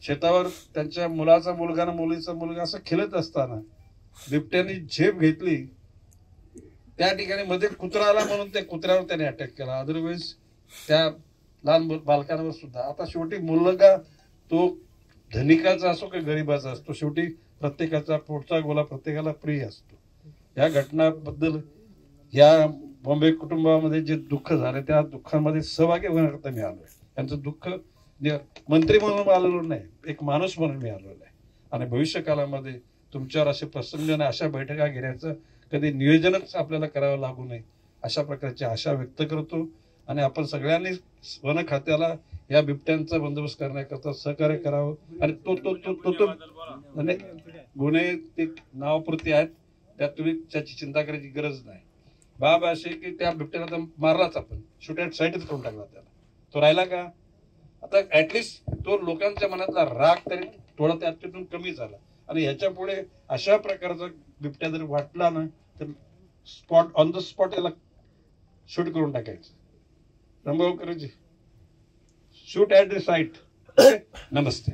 शेतावर त्यांच्या मुलाचा मुलगा ना मुलीचा मुलगा असं खेळत असताना बिबट्याने झेप घेतली. त्या ठिकाणी मध्ये कुत्रा आला म्हणून त्या कुत्र्यावर त्याने अटॅक केला. अदरवाईज त्या लहान बालकांवर सुद्धा. आता शेवटी मुलगा तो धनिकाचा असो की गरीबाचा असतो, शेवटी प्रत्येकाचा पोटचा गोला प्रत्येकाला प्रिय असतो. या घटनाबद्दल या बॉम्बे कुटुंबामध्ये जे दुःख झाले त्या दुःखामध्ये सहभागी होण्याकरता मी आलोय. त्यांचं दुःख मंत्री म्हणून आलेलो नाही, एक माणूस म्हणून मी आलेलो आहे. आणि भविष्य काळामध्ये तुमच्यावर असे प्रसंग आणि अशा बैठका घेण्याचं कधी नियोजनच आपल्याला करावं लागू नये अशा प्रकारची आशा व्यक्त करतो. आणि आपण सगळ्यांनी वन खात्याला या बिबट्यांचा बंदोबस्त करण्याकरता सहकार्य करावं. आणि तो गुन्हे ते नावापुरते आहेत, त्यात तुम्ही त्याची चिंता करायची गरज नाही. बाब असे की त्या बिबट्याला तर मारलाच, आपण शूट ॲट साईटच करून टाकला त्याला, तो राहिला का? आता ऍटलिस्ट तो लोकांच्या मनातला राग तरी थोडा त्यातून कमी झाला. आणि ह्याच्या पुढे अशा प्रकारचा बिबट्या जर वाटला ना तर स्पॉट ऑन द स्पॉट याला शूट करून टाकायचं. रंभावकरजी, shoot at the site. Namaste.